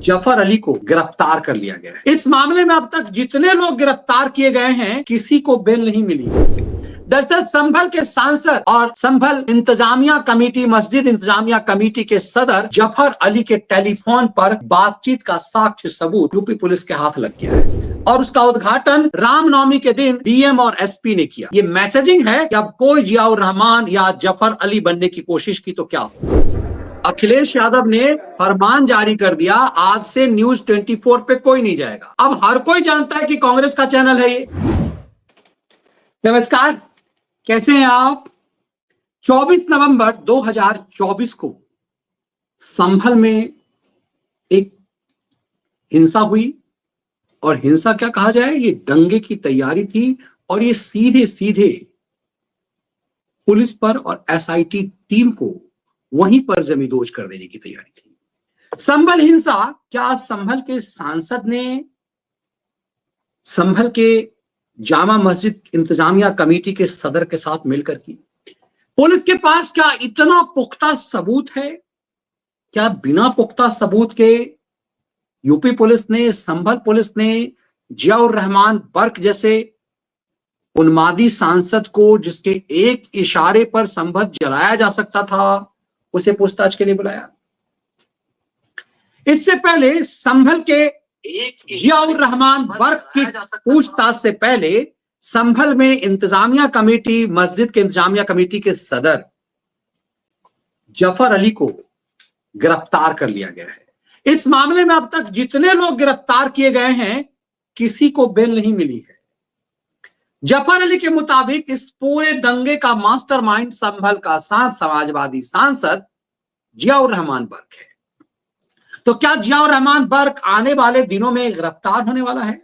जफर अली को गिरफ्तार कर लिया गया है। इस मामले में अब तक जितने लोग गिरफ्तार किए गए हैं, किसी को बेल नहीं मिली। दरअसल संभल के सांसद और संभल इंतजामिया कमेटी, मस्जिद इंतजामिया कमेटी के सदर जफर अली के टेलीफोन पर बातचीत का साक्ष्य सबूत यूपी पुलिस के हाथ लग गया है और उसका उद्घाटन रामनवमी के दिन डीएम और एसपी ने किया। ये मैसेजिंग है कि अब कोई जियाउर रहमान या जफर अली बनने की कोशिश की तो क्या हो। अखिलेश यादव ने फरमान जारी कर दिया, आज से न्यूज 24 पे कोई नहीं जाएगा। अब हर कोई जानता है कि कांग्रेस का चैनल है ये। नमस्कार, कैसे हैं आप? 24 नवंबर 2024 को संभल में एक हिंसा हुई और हिंसा क्या कहा जाए, ये दंगे की तैयारी थी और ये सीधे सीधे पुलिस पर और एसआईटी टीम को वहीं पर जमींदोज कर देने की तैयारी थी। संभल हिंसा क्या संभल के सांसद ने संभल के जामा मस्जिद इंतजामिया कमेटी के सदर के साथ मिलकर की? पुलिस के पास क्या इतना पुख्ता सबूत है? क्या बिना पुख्ता सबूत के यूपी पुलिस ने, संभल पुलिस ने जियाउर रहमान बर्क जैसे उन्मादी सांसद को, जिसके एक इशारे पर संभल जलाया जा सकता था, उसे पूछताछ के लिए बुलाया? इससे पहले संभल के एक जियाउर रहमान बर्क की पूछताछ से पहले संभल में इंतजामिया कमेटी, मस्जिद के इंतजामिया कमेटी के सदर जफर अली को गिरफ्तार कर लिया गया है। इस मामले में अब तक जितने लोग गिरफ्तार किए गए हैं, किसी को बेल नहीं मिली है। जफर अली के मुताबिक इस पूरे दंगे का मास्टरमाइंड संभल का समाजवादी सांसद जियाउर रहमान बर्क है। तो क्या जियाउर रहमान बर्क आने वाले दिनों में गिरफ्तार होने वाला है?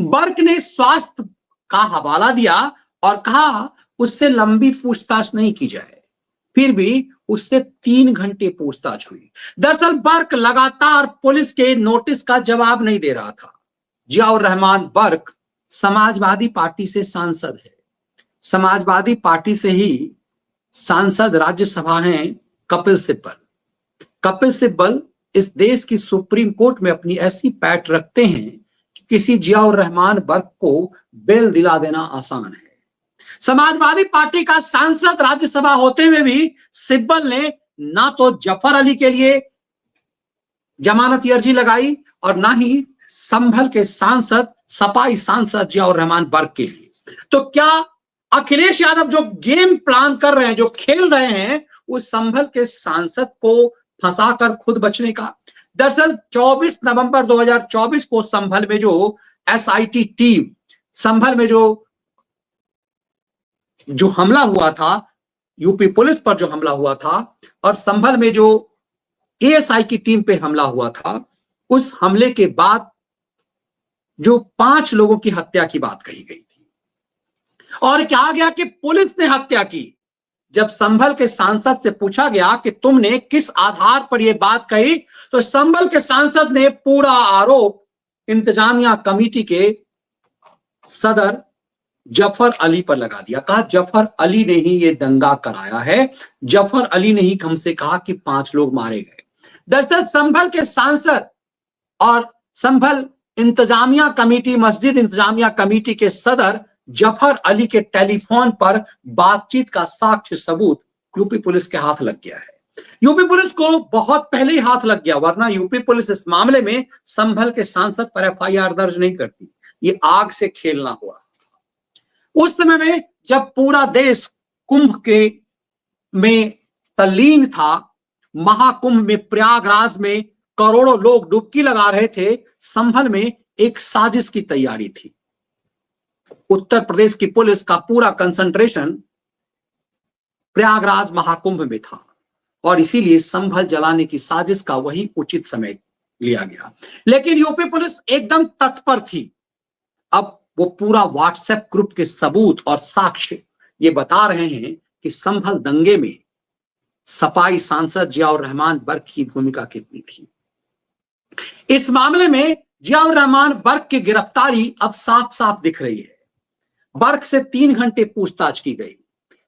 बर्क ने स्वास्थ्य का हवाला दिया और कहा उससे लंबी पूछताछ नहीं की जाए। फिर भी उससे 3 घंटे पूछताछ हुई। दरअसल बर्क लगातार पुलिस के नोटिस का जवाब नहीं दे रहा था। जियाउर रहमान बर्क समाजवादी पार्टी से सांसद है। समाजवादी पार्टी से ही सांसद राज्यसभा हैं कपिल सिब्बल। कपिल सिब्बल इस देश की सुप्रीम कोर्ट में अपनी ऐसी पैठ रखते हैं कि किसी जियाउर रहमान बर्क को बेल दिला देना आसान है। समाजवादी पार्टी का सांसद राज्यसभा होते हुए भी सिब्बल ने ना तो जफर अली के लिए जमानती अर्जी लगाई और ना ही संभल के सांसद, सपाई सांसद जियाउर रहमान बर्क के लिए। तो क्या अखिलेश यादव जो गेम प्लान कर रहे हैं, जो खेल रहे हैं, उस संभल के सांसद को फंसाकर खुद बचने का? दरअसल 24 नवंबर 2024 को संभल में जो एसआईटी टीम, संभल में जो हमला हुआ था, यूपी पुलिस पर जो हमला हुआ था और संभल में जो एएसआई की टीम पे हमला हुआ था, उस हमले के बाद जो 5 लोगों की हत्या की बात कही गई थी और कहा गया कि पुलिस ने हत्या की। जब संभल के सांसद से पूछा गया कि तुमने किस आधार पर यह बात कही, तो संभल के सांसद ने पूरा आरोप इंतजामिया कमेटी के सदर जफर अली पर लगा दिया। कहा जफर अली ने ही ये दंगा कराया है, जफर अली ने ही हमसे कहा कि 5 लोग मारे गए। दरअसल संभल के सांसद और संभल इंतजामिया कमेटी, मस्जिद इंतजामिया कमेटी के सदर जफर अली के टेलीफोन पर बातचीत का साक्ष्य सबूत यूपी पुलिस के हाथ लग गया है। यूपी पुलिस को बहुत पहले ही हाथ लग गया, वरना यूपी पुलिस इस मामले में संभल के सांसद पर एफआईआर दर्ज नहीं करती। ये आग से खेलना हुआ। उस समय में जब पूरा देश कुंभ के में तल्लीन था, महाकुंभ में प्रयागराज में करोड़ों लोग डुबकी लगा रहे थे, संभल में एक साजिश की तैयारी थी। उत्तर प्रदेश की पुलिस का पूरा कंसंट्रेशन प्रयागराज महाकुंभ में था और इसीलिए संभल जलाने की साजिश का वही उचित समय लिया गया। लेकिन यूपी पुलिस एकदम तत्पर थी। अब वो पूरा व्हाट्सएप ग्रुप के सबूत और साक्ष्य ये बता रहे हैं कि संभल दंगे में सपाई सांसद जियाउर रहमान बर्क की भूमिका कितनी थी। इस मामले में जियाउर रहमान बर्क की गिरफ्तारी अब साफ साफ दिख रही है। बर्क से 3 घंटे पूछताछ की गई।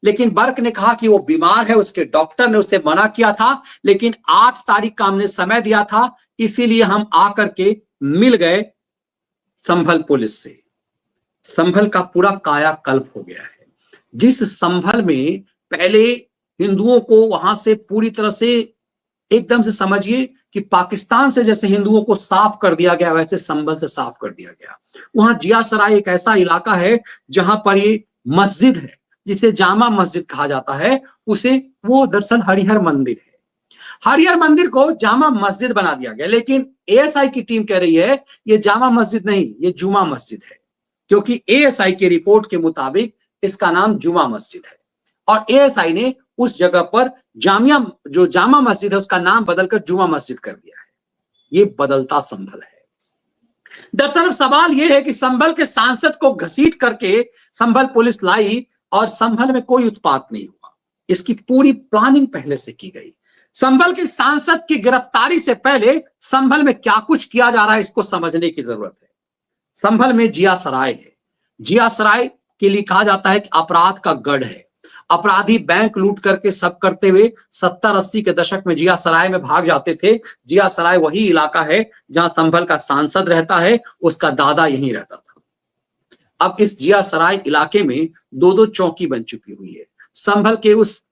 लेकिन बर्क ने कहा कि वो बीमार है, उसके डॉक्टर ने उसे मना किया था, लेकिन 8 तारीख का हमने समय दिया था, इसीलिए हम आकर के मिल गए संभल पुलिस से। संभल का पूरा कायाकल्प हो गया है। जिस संभल में पहले हिंदुओं को वहां से पूरी तरह से एकदम से समझिए कि पाकिस्तान से जैसे हिंदुओं को साफ कर दिया गया, वैसे संभल से साफ कर दिया गया। वहां जिया सराय एक ऐसा इलाका है जहां पर ये मस्जिद है जिसे जामा मस्जिद कहा जाता है, उसे वो दरअसल हरिहर मंदिर है। हरिहर मंदिर को जामा मस्जिद बना दिया गया, लेकिन एएसआई की टीम कह रही है ये जामा मस्जिद नहीं, ये जुमा मस्जिद है, क्योंकि एएसआई की रिपोर्ट के मुताबिक इसका नाम जुमा मस्जिद है और एएसआई ने उस जगह पर जामा मस्जिद है उसका नाम बदलकर जुमा मस्जिद कर दिया है। ये बदलता संभल है। दरअसल अब सवाल यह है कि संभल के सांसद को घसीट करके संभल पुलिस लाई और संभल में कोई उत्पात नहीं हुआ। इसकी पूरी प्लानिंग पहले से की गई। संभल के सांसद की गिरफ्तारी से पहले संभल में क्या कुछ किया जा रहा है इसको समझने की जरूरत है। संभल में जिया सराय है। जिया सराय के लिए कहा जाता है कि अपराध का गढ़ है। अपराधी बैंक लूट करके सब करते हुए 70-80 के दशक में जिया सराय में भाग जाते थे। जिया सराय वही इलाका है जहां संभल का सांसद रहता है, उसका दादा यहीं रहता था। अब इस जिया सराय इलाके में 2-2 चौकी बन चुकी हुई है। संभल के उस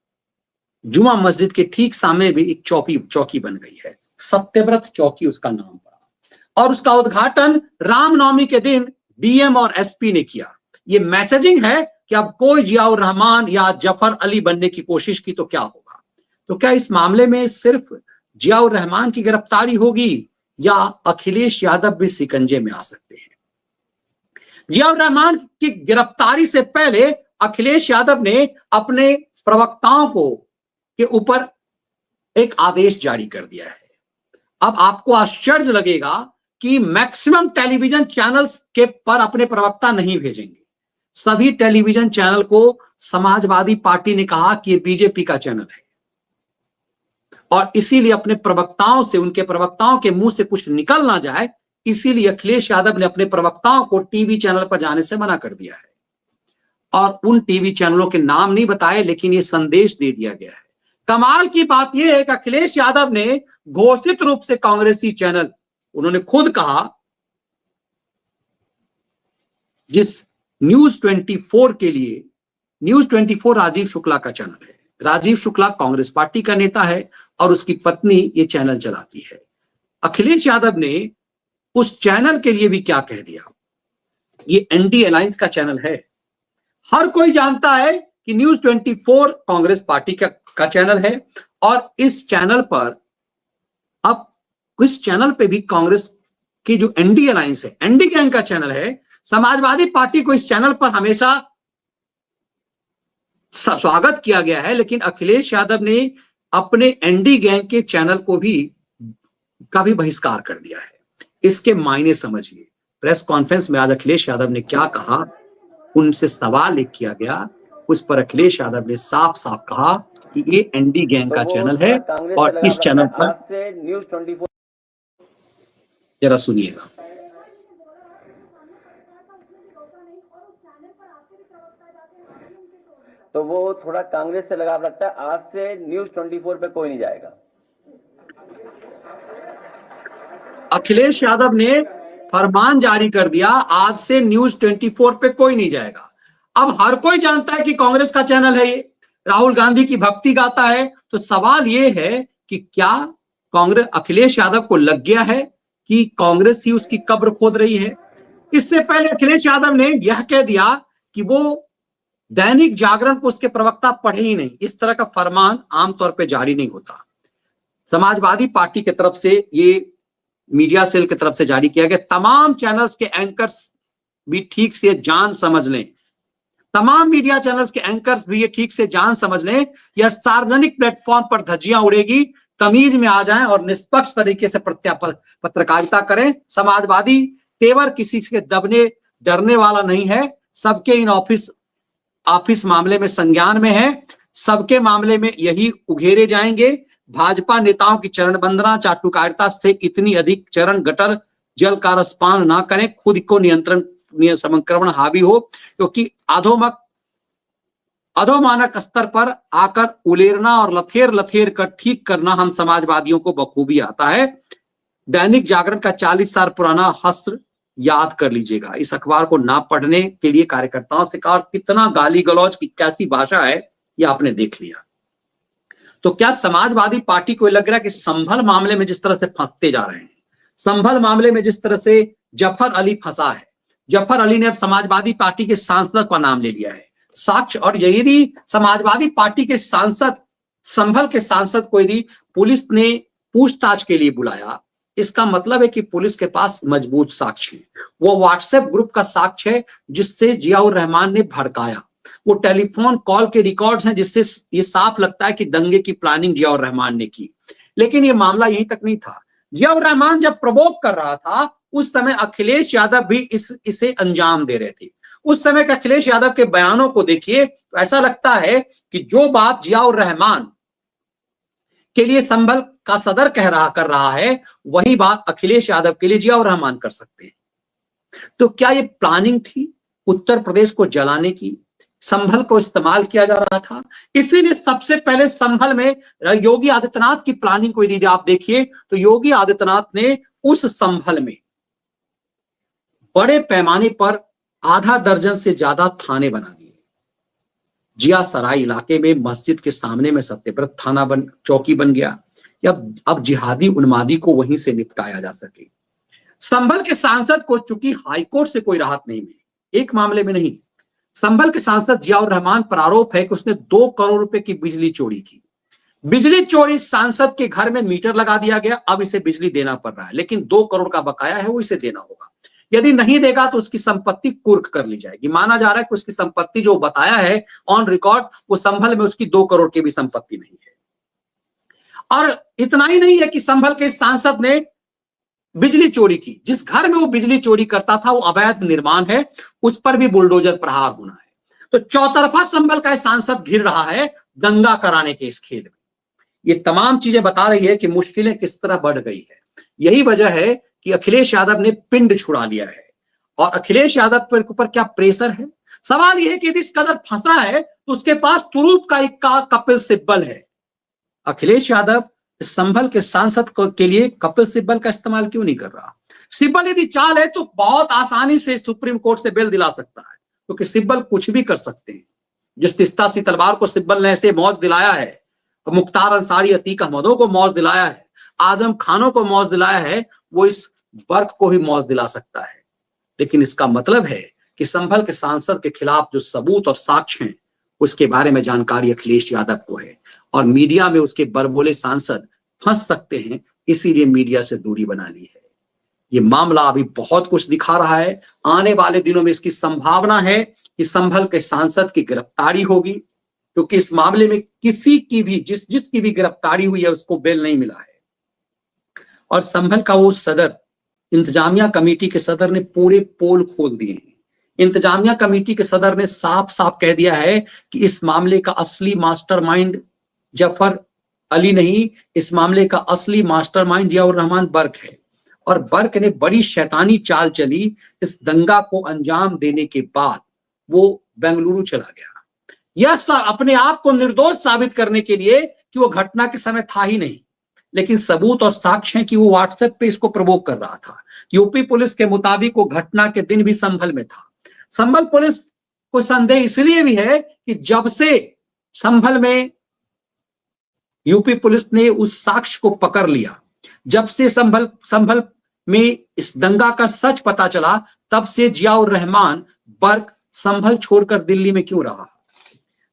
जुमा मस्जिद के ठीक सामने भी एक चौकी बन गई है, सत्यव्रत चौकी उसका नाम पड़ा, और उसका उद्घाटन रामनवमी के दिन डीएम और एसपी ने किया। ये मैसेजिंग है कि अब कोई जियाउर रहमान या जफर अली बनने की कोशिश की तो क्या होगा। तो क्या इस मामले में सिर्फ जियाउर रहमान की गिरफ्तारी होगी या अखिलेश यादव भी शिकंजे में आ सकते हैं? जियाउर रहमान की गिरफ्तारी से पहले अखिलेश यादव ने अपने प्रवक्ताओं को के ऊपर एक आदेश जारी कर दिया है। अब आपको आश्चर्य लगेगा कि मैक्सिमम टेलीविजन चैनल्स के पर अपने प्रवक्ता नहीं भेजेंगे। सभी टेलीविजन चैनल को समाजवादी पार्टी ने कहा कि ये बीजेपी का चैनल है और इसीलिए अपने प्रवक्ताओं से, उनके प्रवक्ताओं के मुंह से कुछ निकल ना जाए, इसीलिए अखिलेश यादव ने अपने प्रवक्ताओं को टीवी चैनल पर जाने से मना कर दिया है। और उन टीवी चैनलों के नाम नहीं बताए, लेकिन ये संदेश दे दिया गया है। कमाल की बात यह है कि अखिलेश यादव ने घोषित रूप से कांग्रेसी चैनल, उन्होंने खुद कहा, जिस न्यूज 24 के लिए, न्यूज 24 राजीव शुक्ला का चैनल है। राजीव शुक्ला कांग्रेस पार्टी का नेता है और उसकी पत्नी ये चैनल चलाती है। अखिलेश यादव ने उस चैनल के लिए भी क्या कह दिया, ये एनडी अलायंस का चैनल है। हर कोई जानता है कि न्यूज 24 कांग्रेस पार्टी का चैनल है और इस चैनल पर, अब इस चैनल पे भी कांग्रेस की जो एनडी अलायंस है, एनडी गैंग का चैनल है। समाजवादी पार्टी को इस चैनल पर हमेशा स्वागत किया गया है, लेकिन अखिलेश यादव ने अपने एनडी गैंग के चैनल को भी का भी बहिष्कार कर दिया है। इसके मायने समझिए। प्रेस कॉन्फ्रेंस में आज अखिलेश यादव ने क्या कहा, उनसे सवाल एक किया गया, उस पर अखिलेश यादव ने साफ साफ कहा कि ये एनडी गैंग का चैनल है और इस चैनल पर न्यूज 24, जरा सुनिएगा। तो वो थोड़ा कांग्रेस से लगाव रखता है। आज से न्यूज 24 पे कोई नहीं जाएगा। अखिलेश यादव ने फरमान जारी कर दिया, आज से न्यूज 24 पे कोई नहीं जाएगा। अब हर कोई जानता है कि कांग्रेस का चैनल है ये, राहुल गांधी की भक्ति गाता है। तो सवाल ये है कि क्या कांग्रेस, अखिलेश यादव को लग गया है कि कांग्रेस ही उसकी कब्र खोद रही है? इससे पहले अखिलेश यादव ने यह कह दिया कि वो दैनिक जागरण को उसके प्रवक्ता पढ़े ही नहीं। इस तरह का फरमान आमतौर पर जारी नहीं होता। समाजवादी पार्टी की तरफ से, ये मीडिया सेल की तरफ से जारी किया गया। तमाम चैनल्स के एंकर्स भी ठीक से जान समझ लें, तमाम मीडिया चैनल्स के एंकर्स भी ये ठीक से जान समझ लें, यह सार्वजनिक प्लेटफॉर्म पर धज्जियां उड़ेगी। तमीज में आ जाएं और निष्पक्ष तरीके से पत्रकारिता करें। समाजवादी तेवर किसी से दबने डरने वाला नहीं है। सबके इन ऑफिस मामले में संज्ञान में है, सबके मामले में यही उघेरे जाएंगे। भाजपा नेताओं की चरण वंदना चाटुकारिता से इतनी अधिक चरण गटर जल का रसपान ना करें, खुद को नियंत्रण संक्रमण हावी हो, क्योंकि अधोमुख अधोमानक स्तर पर आकर उलेरना और लथेर लथेर कर ठीक करना हम समाजवादियों को बखूबी आता है। दैनिक जागरण का 40 साल पुराना हस्र याद कर लीजिएगा। इस अखबार को ना पढ़ने के लिए कार्यकर्ताओं से कहा, कितना गाली गलौज की कैसी भाषा है ये आपने देख लिया। तो क्या समाजवादी पार्टी को लग रहा है कि संभल मामले में जिस तरह से फंसते जा रहे हैं, संभल मामले में जिस तरह से जफर अली फंसा है, जफर अली ने अब समाजवादी पार्टी के सांसद का नाम ले लिया है साक्ष्य, और यदि समाजवादी पार्टी के सांसद, संभल के सांसद को यदि पुलिस ने पूछताछ के लिए बुलाया, इसका मतलब है कि पुलिस के पास मजबूत साक्ष्य है। वो व्हाट्सएप ग्रुप का साक्ष्य है जिससे जियाउर रहमान ने भड़काया, वो टेलीफोन कॉल के रिकॉर्ड्स हैं जिससे ये साफ लगता है कि दंगे की प्लानिंग जियाउर रहमान ने की। लेकिन ये मामला यहीं तक नहीं था। जियाउर रहमान जब प्रवोक कर रहा था उस समय अखिलेश यादव भी इसे अंजाम दे रहे थे। उस समय के अखिलेश यादव के बयानों को देखिए तो ऐसा लगता है कि जो बात जियाउर रहमान के लिए संभल का सदर कर रहा है, वही बात अखिलेश यादव के लिए जियाउर रहमान कर सकते हैं। तो क्या ये प्लानिंग थी उत्तर प्रदेश को जलाने की? संभल को इस्तेमाल किया जा रहा था। इसीलिए सबसे पहले संभल में योगी आदित्यनाथ की प्लानिंग को यदि आप देखिए तो योगी आदित्यनाथ ने उस संभल में बड़े पैमाने पर आधा दर्जन से ज्यादा थाने बना दिए। जिया सराय इलाके में मस्जिद के सामने में सत्यव्रत थाना चौकी बन गया। अब जिहादी उन्मादी को वहीं से निपटाया जा सके। संभल के सांसद को चूंकि हाईकोर्ट से कोई राहत नहीं मिली, एक मामले में नहीं, संभल के सांसद जियाउर रहमान पर आरोप है कि उसने 2 करोड़ रुपए की बिजली चोरी की। बिजली चोरी, सांसद के घर में मीटर लगा दिया गया, अब इसे बिजली देना पड़ रहा है, लेकिन 2 करोड़ का बकाया है, वो इसे देना होगा। यदि नहीं देगा तो उसकी संपत्ति कुर्क कर ली जाएगी। माना जा रहा है कि उसकी संपत्ति जो बताया है ऑन रिकॉर्ड, वो संभल में उसकी 2 करोड़ की भी संपत्ति नहीं है। और इतना ही नहीं है कि संभल के सांसद ने बिजली चोरी की, जिस घर में वो बिजली चोरी करता था वो अवैध निर्माण है, उस पर भी बुलडोजर प्रहार होना है। तो चौतरफा संभल का सांसद घिर रहा है दंगा कराने के इस खेल में। ये तमाम चीजें बता रही है कि मुश्किलें किस तरह बढ़ गई है। यही वजह है कि अखिलेश यादव ने पिंड छुड़ा लिया है। और अखिलेश यादव पर ऊपर क्या प्रेशर है? सवाल यह है कि यदि इस कदर फंसा है तो उसके पास तुरूप का एक कपिल सिब्बल है। अखिलेश यादव संभल के सांसद के लिए कपिल सिब्बल का इस्तेमाल क्यों नहीं कर रहा? सिब्बल यदि चाल है तो बहुत आसानी से सुप्रीम कोर्ट से बेल दिला सकता है, क्योंकि सिब्बल कुछ भी कर सकते हैं। जिस तिस्ता सी तलवार को सिब्बल ने ऐसे मौज दिलाया है, मुख्तार अंसारी, अतीक अहमदों को मौज दिलाया है, आजम खानों को मौज दिलाया है, वो इस वर्ग को भी मौज दिला सकता है। लेकिन इसका मतलब है कि संभल के सांसद के खिलाफ जो सबूत और साक्ष्य हैं उसके बारे में जानकारी अखिलेश यादव को है, और मीडिया में उसके बड़बोले सांसद फंस सकते हैं, इसीलिए मीडिया से दूरी बना ली है। ये मामला अभी बहुत कुछ दिखा रहा है। आने वाले दिनों में इसकी संभावना है कि संभल के सांसद की गिरफ्तारी होगी, क्योंकि इस मामले में किसी की भी जिसकी भी गिरफ्तारी हुई है उसको बेल नहीं मिला है। और संभल का वो सदर, इंतजामिया कमेटी के सदर ने पूरे पोल खोल दिए हैं। इंतजामिया कमेटी के सदर ने साफ साफ कह दिया है कि इस मामले का असली मास्टरमाइंड जफर अली नहीं, इस मामले का असली मास्टरमाइंड जियाउर रहमान बर्क है। और बर्क ने बड़ी शैतानी चाल चली। इस दंगा को अंजाम देने के बाद वो बेंगलुरु चला गया, यह अपने आप को निर्दोष साबित करने के लिए कि वो घटना के समय था ही नहीं। लेकिन सबूत और साक्ष्य हैं कि वो व्हाट्सएप पे इसको प्रवोक कर रहा था। यूपी पुलिस के मुताबिक वो घटना के दिन भी संभल में था। संभल पुलिस को संदेह इसलिए भी है कि जब से संभल में यूपी पुलिस ने उस साक्ष्य को पकड़ लिया, जब से संभल में इस दंगा का सच पता चला, तब से जियाउर रहमान बर्क संभल छोड़कर दिल्ली में क्यों रहा?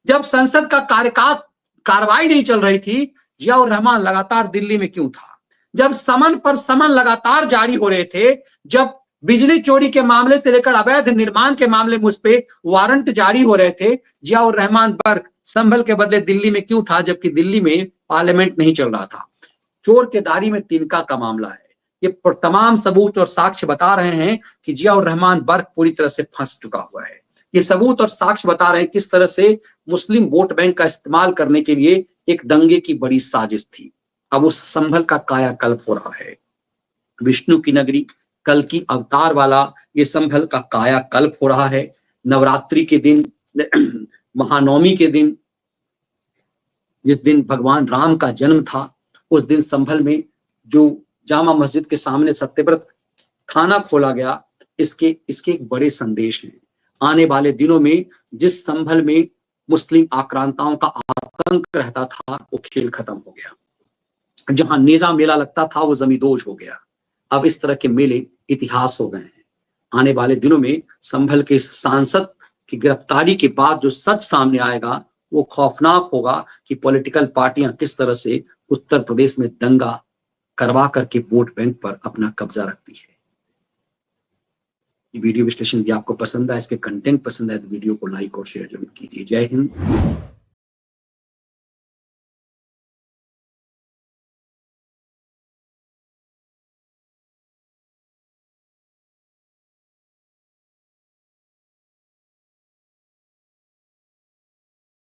जब संसद का कार्रवाई नहीं चल रही थी, जियाउर रहमान लगातार दिल्ली में क्यों था? जब समन पर समन लगातार जारी हो रहे थे, जब बिजली चोरी के मामले से लेकर अवैध निर्माण के मामले में उस पर वारंट जारी हो रहे थे, जियाउर रहमान बर्क संभल के बदले दिल्ली में क्यों था, जबकि दिल्ली में पार्लियामेंट नहीं चल रहा था? चोर के दारी में तिनका का मामला है। ये तमाम सबूत और साक्ष्य बता रहे हैं कि जियाउर रहमान बर्क पूरी तरह से फंस चुका हुआ है। ये सबूत और साक्ष्य बता रहे हैं किस तरह से मुस्लिम वोट बैंक का इस्तेमाल करने के लिए एक दंगे की बड़ी साजिश थी। अब उस संभल का कायाकल्प हो रहा है। विष्णु की नगरी, कल की अवतार वाला ये संभल का कायाकल्प हो रहा है। नवरात्रि के दिन महानवमी के दिन, जिस दिन भगवान राम का जन्म था, उस दिन संभल में जो जामा मस्जिद के सामने सत्यव्रत थाना खोला गया, इसके एक बड़े संदेश हैं। आने वाले दिनों में जिस संभल में मुस्लिम आक्रांताओं का आतंक रहता था, वो खेल खत्म हो गया। जहां नेजा मेला लगता था, वो जमींदोज हो गया। अब इस तरह के मेले इतिहास हो गए हैं। आने वाले दिनों में संभल के इस सांसद की गिरफ्तारी के बाद जो सच सामने आएगा, वो खौफनाक होगा कि पॉलिटिकल पार्टियां किस तरह से उत्तर प्रदेश में दंगा करवा करके वोट बैंक पर अपना कब्जा रखती है। ये वीडियो विश्लेषण भी आपको पसंद आया, इसके कंटेंट पसंद आए तो वीडियो को लाइक और शेयर जरूर कीजिए। जय हिंद।